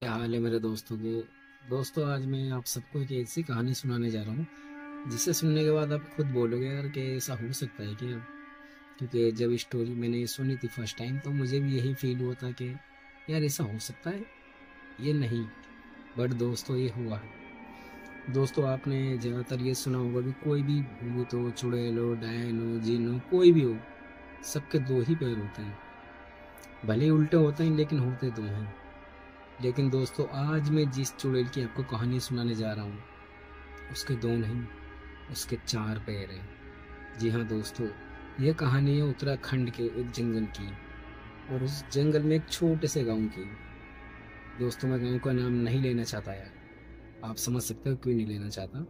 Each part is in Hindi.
क्या हाल है मेरे दोस्तों के। दोस्तों, आज मैं आप सबको एक ऐसी कहानी सुनाने जा रहा हूँ जिसे सुनने के बाद आप खुद बोलोगे यार कि ऐसा हो सकता है क्या। क्योंकि जब स्टोरी मैंने सुनी थी फर्स्ट टाइम तो मुझे भी यही फील हुआ था कि यार ऐसा हो सकता है। ये नहीं, बट दोस्तों ये हुआ है। दोस्तों, आपने ज़्यादातर ये सुना होगा कि कोई भी भूत हो, चुड़ैल हो, डायन हो, जिन हो, कोई भी हो, सबके दो ही पैर होते हैं। भले ही उल्टे होते हैं लेकिन होते दो हैं। लेकिन दोस्तों, आज मैं जिस चुड़ैल की आपको कहानी सुनाने जा रहा हूँ उसके दो नहीं, उसके चार पैर हैं। जी हाँ दोस्तों, यह कहानी है उत्तराखंड के एक जंगल की, और उस जंगल में एक छोटे से गांव की। दोस्तों, मैं गांव का नाम नहीं लेना चाहता यार, आप समझ सकते हो क्यों नहीं लेना चाहता।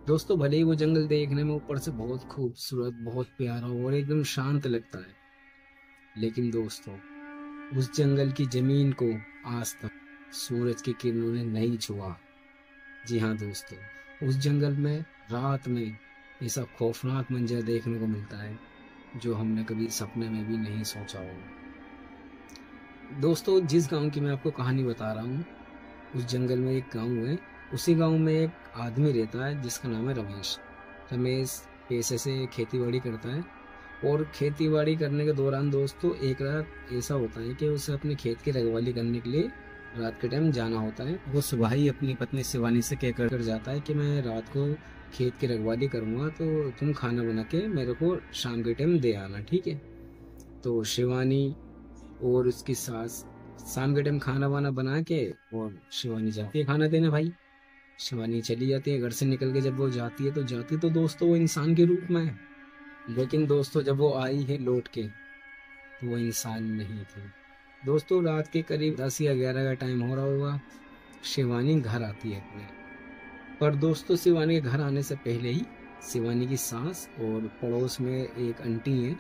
दोस्तों, भले ही वो जंगल देखने में ऊपर से बहुत खूबसूरत, बहुत प्यारा और एकदम शांत लगता है, लेकिन दोस्तों उस जंगल की जमीन को आज तक सूरज की किरणों ने नहीं छुआ। जी हाँ दोस्तों, उस जंगल में रात में ऐसा खौफनाक मंजर देखने को मिलता है जो हमने कभी सपने में भी नहीं सोचा होगा। दोस्तों, जिस गांव की मैं आपको कहानी बता रहा हूँ, उस जंगल में एक गांव है। उसी गांव में एक आदमी रहता है जिसका नाम है रमेश। रमेश पेशे से खेती बाड़ी करता है, और खेती बाड़ी करने के दौरान दोस्तों एक रात ऐसा होता है कि उसे अपने खेत की रखवाली करने के लिए रात के टाइम जाना होता है। वो सुबह ही अपनी पत्नी शिवानी से कह कर जाता है कि मैं रात को खेत की रखवाली करूंगा, तो तुम खाना बना के मेरे को शाम के टाइम दे आना, ठीक है। तो शिवानी और उसकी सास शाम के टाइम खाना वाना बना के, और शिवानी जाती है खाना देने भाई। शिवानी चली जाती है घर से निकल के। जब वो जाती तो दोस्तों वो इंसान के रूप में है, लेकिन दोस्तों जब वो आई है लौट के तो वो इंसान नहीं थी। दोस्तों, रात के करीब 10 या 11 का टाइम हो रहा होगा। शिवानी घर आती है अपने। पर दोस्तों, शिवानी के घर आने से पहले ही शिवानी की सास और पड़ोस में एक आंटी है,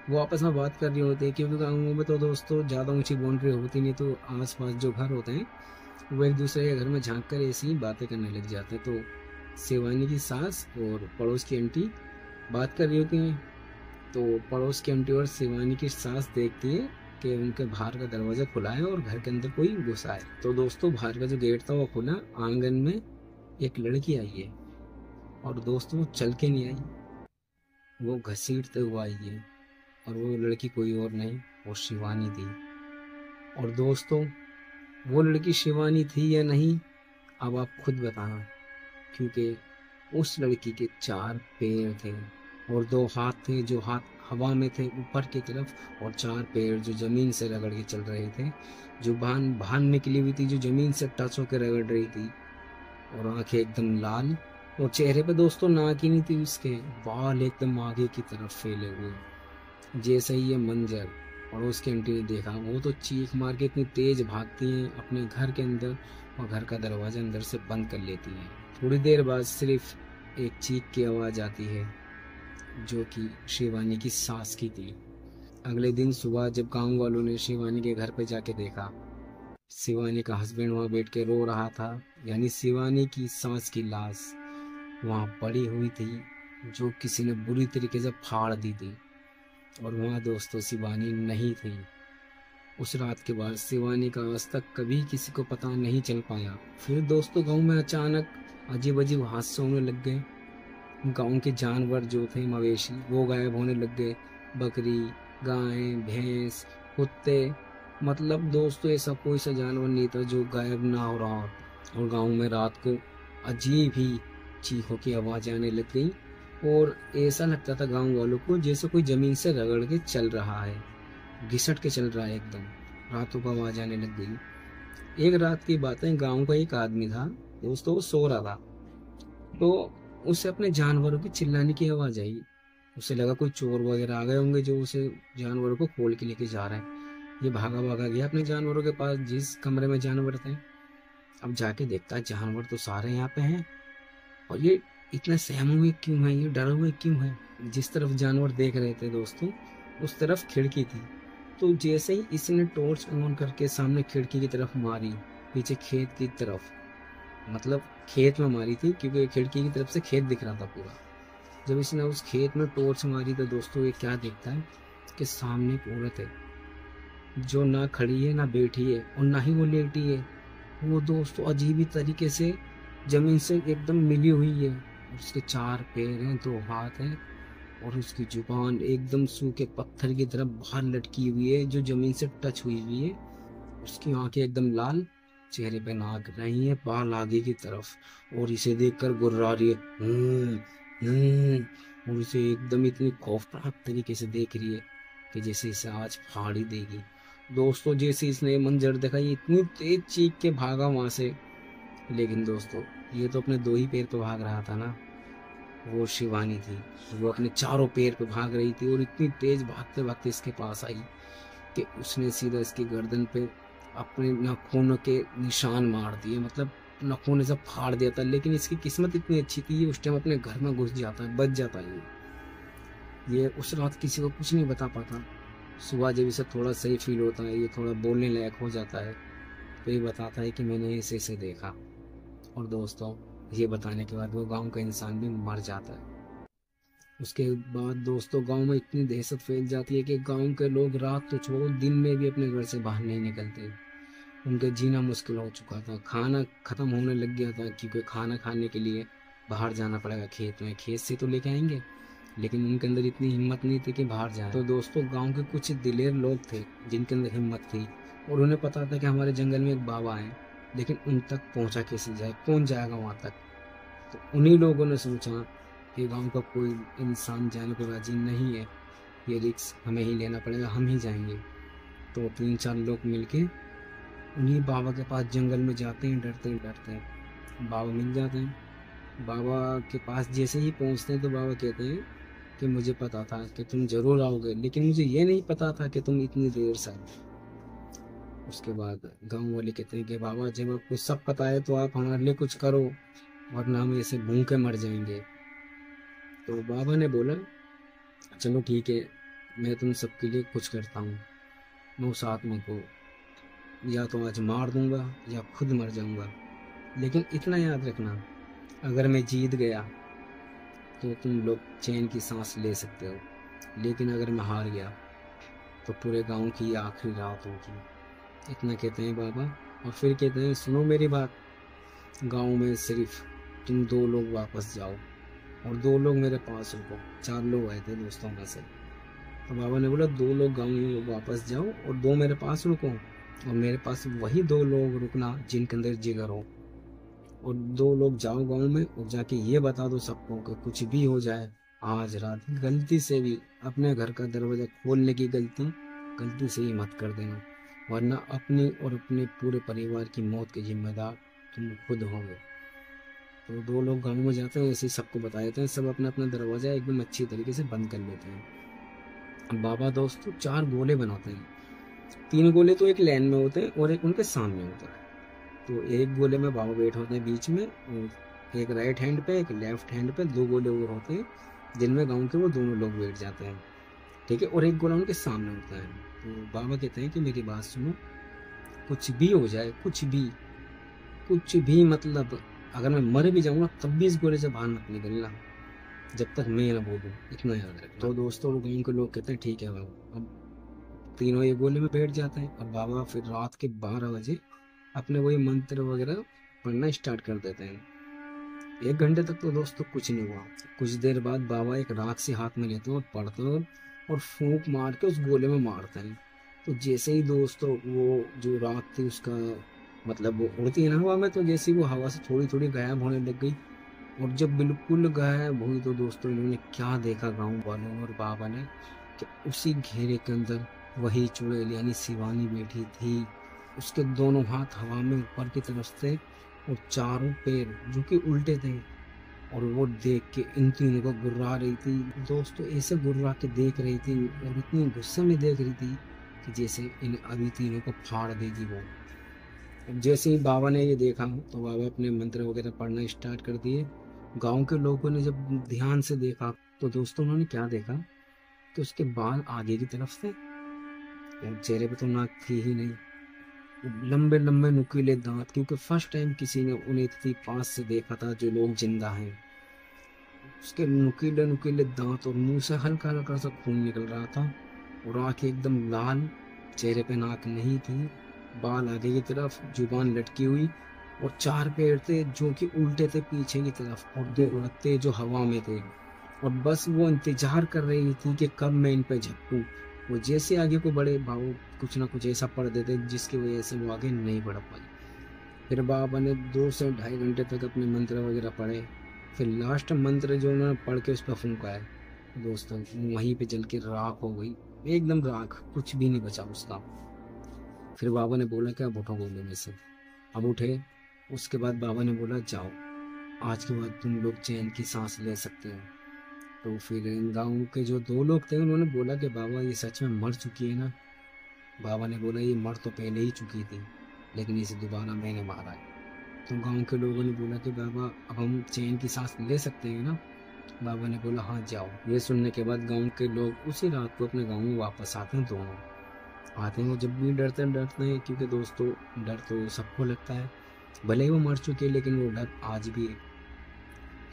वो आपस में बात कर रही होती है। क्योंकि गाँवों में तो दोस्तों ज़्यादा ऊंची बाउंड्री होती नहीं, तो आसपास जो घर होते हैं वो एक दूसरे के घर में झांक कर ऐसी ही बातें करने लग जाते हैं। तो शिवानी की सास और पड़ोस की आंटी बात कर रही होती हैं। तो पड़ोस की आंटी और शिवानी की सास देखती है कि उनके बाहर का दरवाजा खुला है और घर के अंदर कोई घुसा है। तो दोस्तों, बाहर का जो गेट था वो खुला, आंगन में एक लड़की आई है। और दोस्तों वो चल के नहीं आई, वो घसीटते हुए आई है। और वो लड़की कोई और नहीं, वो शिवानी थी। और दोस्तों, वो लड़की शिवानी थी या नहीं, अब आप खुद बताना। क्योंकि उस लड़की के चार पैर थे और दो हाथ थे जो हाथ हवा में थे ऊपर की तरफ, और चार पैर जो जमीन से रगड़ के चल रहे थे। जो बान बान निकली हुई थी जो जमीन से टच होकर रगड़ रही थी, और आंखें एकदम लाल। और चेहरे पे दोस्तों नाक ही नहीं थी उसके, बाल एकदम आगे की तरफ फैले हुए। जैसे ही ये मंजर पड़ोस की आंटी ने देखा, वो तो चीख मार के इतनी तेज भागती हैं अपने घर के अंदर, और घर का दरवाजा अंदर से बंद कर लेती हैं। थोड़ी देर बाद सिर्फ एक चीख की आवाज आती है जो कि शिवानी की सास की थी। अगले दिन सुबह जब गांव वालों ने शिवानी के घर पे जाके देखा, शिवानी का हस्बैंड वहां बैठ के रो रहा था। यानी शिवानी की सास की लाश वहां पड़ी हुई थी, जो किसी ने बुरी तरीके से फाड़ दी थी। और वहाँ दोस्तों शिवानी नहीं थी। उस रात के बाद शिवानी का आज तक कभी किसी को पता नहीं चल पाया। फिर दोस्तों गांव में अचानक अजीब अजीब हादसे होने लग गए। गांव के जानवर जो थे मवेशी वो गायब होने लग गए। बकरी, गाय, भैंस, कुत्ते, मतलब दोस्तों ऐसा कोई सा जानवर नहीं था जो गायब ना हो रहा हो। और गांव में रात को अजीब ही चीखों की आवाज आने लग गई, और ऐसा लगता था गांव वालों को जैसे कोई जमीन से रगड़ के चल रहा है, घिसट के चल रहा है एकदम। रातों को आवाज आने लग गई। एक रात की बात है, गांव का एक आदमी था दोस्तों, वो सो रहा था। तो उसे अपने जानवरों की चिल्लाने की आवाज आई। उसे लगा कोई चोर वगैरह आ गए होंगे जो उसे जानवरों को खोल के लेके जा रहे हैं। ये भागा भागा गया अपने जानवरों के पास जिस कमरे में जानवर थे। अब जाके देखता है जानवर तो सारे यहाँ पे हैं, और ये इतने सहमे हुए क्यों है, ये डरे हुए क्यों है। जिस तरफ जानवर देख रहे थे दोस्तों, उस तरफ खिड़की थी। तो जैसे ही इसने टॉर्च ऑन करके सामने खिड़की की तरफ मारी, पीछे खेत की तरफ, मतलब खेत में मारी थी क्योंकि खिड़की की तरफ से खेत दिख रहा था पूरा। जब इसने उस खेत में टॉर्च मारी तो दोस्तों ये क्या देखता है कि सामने एक औरत है। जो ना खड़ी है ना बैठी है और ना ही वो लेटी है। वो दोस्तों अजीब ही तरीके से जमीन से एकदम मिली हुई है। उसके 4 पैर हैं, 2 हाथ हैं और उसकी जुबान एकदम सूखे पत्थर की तरह बाहर लटकी हुई है जो जमीन से टच हुई हुई है। उसकी आंखें एकदम लाल, चेहरे पे नाक रही है, बाल आगे की तरफ, और इसे देखकर गुर्रा रही है। और इसे एकदम इतनी खौफनाक तरीके से देख रही है कि जैसे इसे आज फाड़ ही देगी। दोस्तों जैसे इसने ये मंजर देखा, ये इतनी तेज चीख के भागा वहां से। लेकिन दोस्तों ये तो अपने 2 ही पैर पे भाग रहा था ना, वो शिवानी थी। वो अपने 4 पैर पे भाग रही थी और इतनी तेज भागते भागते इसके पास आई कि उसने सीधा इसकी गर्दन पे अपने नाखूनों के निशान मार दिए, मतलब नाखून से फाड़ दिया था। लेकिन इसकी किस्मत इतनी अच्छी थी, ये उस टाइम अपने घर में घुस जाता है, बच जाता है। ये उस रात किसी को कुछ नहीं बता पाता। सुबह जब इसे थोड़ा सही फील होता है, ये थोड़ा बोलने लायक हो जाता है, तो ये बताता है कि मैंने इसे देखा। और दोस्तों ये बताने के बाद वो गांव का इंसान भी मर जाता है। उसके बाद दोस्तों गांव में इतनी दहशत फैल जाती है कि गांव के लोग रात तो छोड़ो दिन में भी अपने घर से बाहर नहीं निकलते। उनका जीना मुश्किल हो चुका था, खाना खत्म होने लग गया था, क्योंकि खाना खाने के लिए बाहर जाना पड़ेगा खेत में। खेत से तो लेके आएंगे, लेकिन उनके अंदर इतनी हिम्मत नहीं थी कि बाहर जाए। तो दोस्तों गांव के कुछ दिलेर लोग थे जिनके अंदर हिम्मत थी, और उन्हें पता था कि हमारे जंगल में एक बाबा है, लेकिन उन तक पहुंचा कैसे जाए, कौन जाएगा वहां तक। तो उन्हीं लोगों ने सोचा कि गांव का कोई इंसान जाने को राजी नहीं है, ये रिस्क हमें ही लेना पड़ेगा, हम ही जाएंगे। तो 3-4 लोग मिलके उन्हीं बाबा के पास जंगल में जाते हैं, डरते डरते। बाबा मिल जाते हैं। बाबा के पास जैसे ही पहुंचते हैं तो बाबा कहते हैं कि मुझे पता था कि तुम जरूर आओगे, लेकिन मुझे ये नहीं पता था कि तुम इतनी देर से आए। उसके बाद गांव वाले कहते हैं कि बाबा जब आपको सब पता है तो आप हमारे लिए कुछ करो, वरना हम ऐसे भूखे मर जाएंगे। तो बाबा ने बोला चलो ठीक है, मैं तुम सबके लिए कुछ करता हूँ। मैं उस आत्मा को या तो आज मार दूंगा या खुद मर जाऊंगा, लेकिन इतना याद रखना, अगर मैं जीत गया तो तुम लोग चैन की सांस ले सकते हो, लेकिन अगर मैं हार गया तो पूरे गांव की ये आखिरी रात होगी। इतना कहते हैं बाबा, और फिर कहते हैं सुनो मेरी बात, गांव में सिर्फ तुम 2 लोग वापस जाओ और 2 लोग मेरे पास रुको। 4 लोग आए थे दोस्तों में से। तो बाबा ने बोला 2 लोग गांव में वापस जाओ और 2 मेरे पास रुको, और मेरे पास वही 2 लोग रुकना जिनके अंदर जिगर हो। और 2 लोग जाओ गांव में और जाके ये बता दो सबको कि कुछ भी हो जाए, आज रात गलती से भी अपने घर का दरवाजा खोलने की गलती से ही मत कर देना, वरना अपनी और अपने पूरे परिवार की मौत के जिम्मेदार तुम खुद होंगे। तो 2 लोग गांव में जाते हैं, ऐसे सबको बता देते हैं, सब अपना अपना दरवाजा एकदम अच्छी तरीके से बंद कर लेते हैं। बाबा दोस्तों 4 गोले बनाते हैं। 3 गोले तो एक लाइन में होते हैं और एक उनके सामने होता है। तो एक गोले में बाबा बैठे होते हैं बीच में, और एक राइट हैंड पे एक लेफ्ट हैंड पे 2 गोले और होते हैं जिनमें गांव के वो दोनों लोग बैठ जाते हैं, ठीक है, और एक गोला उनके सामने होता है। तो बाबा कहते हैं कि मेरी बात सुनो, कुछ भी हो जाए, कुछ भी मतलब अगर मैं मर भी जाऊंगा तब भी इस गोले से बाहर मत निकलना जब तक मैं ना बोलूं, इतना याद रखना। तो दोस्तों गांव के लोग कहते हैं ठीक है बाबा। अब तीनों ये गोले में बैठ जाते हैं। अब बाबा फिर रात के 12 बजे अपने वही मंत्र वगैरह पढ़ना स्टार्ट कर देते हैं। 1 घंटे तक तो दोस्तों कुछ नहीं हुआ। कुछ देर बाद बाबा एक राख से हाथ में लेते हैं और पढ़ते हैं और फूंक मार के उस गोले में मारते हैं। तो जैसे ही दोस्तों वो जो राख थी उसका मतलब वो उड़ती है ना हवा में, तो जैसे ही वो हवा से थोड़ी थोड़ी गायब होने लग गई, और जब बिल्कुल गायब हुई तो दोस्तों इन्होंने क्या देखा गाँव वालों और बाबा ने, कि उसी घेरे के अंदर वही चुड़ैल यानी शिवानी बैठी थी। उसके दोनों हाथ हवा में ऊपर की तरफ थे और चारों पैर जो कि उल्टे थे, और वो देख के इन तीनों को गुर्रा रही थी। दोस्तों ऐसे गुर्रा के देख रही थी और इतनी गुस्से में देख रही थी कि जैसे इन अभी तीनों को फाड़ देगी वो। अब जैसे ही बाबा ने ये देखा तो बाबा अपने मंत्र वगैरह पढ़ना स्टार्ट कर दिए। गांव के लोगों ने जब ध्यान से देखा तो दोस्तों उन्होंने क्या देखा कि उसके बाल आगे की तरफ थे, चेहरे पे तो नाक थी ही नहीं, लंबे लंबे नुकीले दांत, क्योंकि फर्स्ट टाइम किसी ने उन्हें इतनी पास से देखा था जो लोग जिंदा हैं। उसके नुकीले नुकीले दांत और मुंह से हल्का हल्का सा खून निकल रहा था, और आंखें एकदम लाल चेहरे पे नाक नहीं थी, बाल आगे की तरफ, जुबान लटकी हुई, और 4 पैर थे जो कि उल्टे थे पीछे की तरफ, और 2 औरत थे जो हवा में थे, और बस वो इंतजार कर रही थी कि कब मैं इन पे झपकूं। वो जैसे आगे को बढ़े, भाव कुछ ना कुछ ऐसा पढ़ देते जिसकी वजह से वो आगे नहीं बढ़ पाई। फिर बाबा ने 2 से 2.5 घंटे तक अपने मंत्र वगैरह पढ़े। फिर लास्ट मंत्र जो उन्होंने पढ़ के उस पर फूंका है दोस्तों, वहीं पे जल के राख हो गई, एकदम राख, कुछ भी नहीं बचा उसका। फिर बाबा ने बोला कि अब उठो गोले में से। अब उठे। उसके बाद बाबा ने बोला जाओ, आज के बाद तुम लोग चैन की सांस ले सकते हो। तो फिर गांव के जो 2 लोग थे उन्होंने बोला कि बाबा ये सच में मर चुकी है ना? बाबा ने बोला ये मर तो पहले ही चुकी थी, लेकिन इसे दोबारा मैंने मारा है। तो गांव के लोगों ने बोला कि बाबा अब हम चैन की सांस ले सकते हैं ना? बाबा ने बोला हाँ जाओ। ये सुनने के बाद गांव के लोग उसी रात को अपने गांव में वापस आते हैं। दोनों आते हैं, वो जब भी डरते हैं क्योंकि दोस्तों डर तो सबको लगता है, भले ही वो मर चुके हैं लेकिन वो डर आज भी है।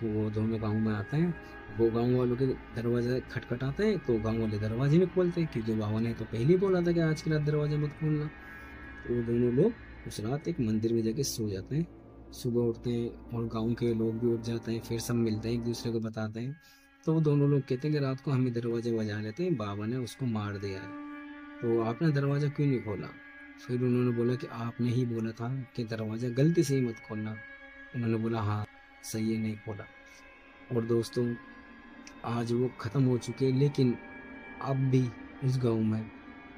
तो वो दोनों गांव में आते हैं, वो गांव वालों के दरवाजे खटखटाते हैं, तो गांव वाले दरवाजे में खोलते हैं क्योंकि बाबा ने तो पहले ही बोला था कि आज की रात दरवाजा मत खोलना। तो वो दोनों लोग उस रात एक मंदिर में जाके सो जाते हैं। सुबह उठते हैं और गांव के लोग भी उठ जाते हैं, फिर सब मिलते हैं, एक दूसरे को बताते हैं। तो वो दोनों लोग कहते हैं कि रात को हम ही दरवाजे बजा लेते हैं, बाबा ने उसको मार दिया है, तो आपने दरवाज़ा क्यों नहीं खोला? फिर उन्होंने बोला कि आपने ही बोला था कि दरवाज़ा गलती से ही मत खोलना। उन्होंने बोला हाँ सही है, नहीं खोला। और दोस्तों आज वो ख़त्म हो चुके हैं, लेकिन अब भी उस गांव में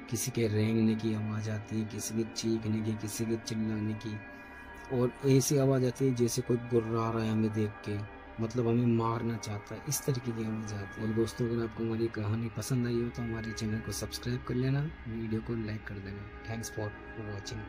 किसी के रेंगने की आवाज़ आती है, किसी के चीखने की, किसी के चिल्लाने की, और ऐसी आवाज़ आती है जैसे कोई गुर्रा रहा है हमें देख के, मतलब हमें मारना चाहता है, इस तरीके की आवाज़ आती है। और दोस्तों अगर आपको हमारी कहानी पसंद आई हो तो हमारे चैनल को सब्सक्राइब कर लेना, वीडियो को लाइक कर देना। Thanks for watching.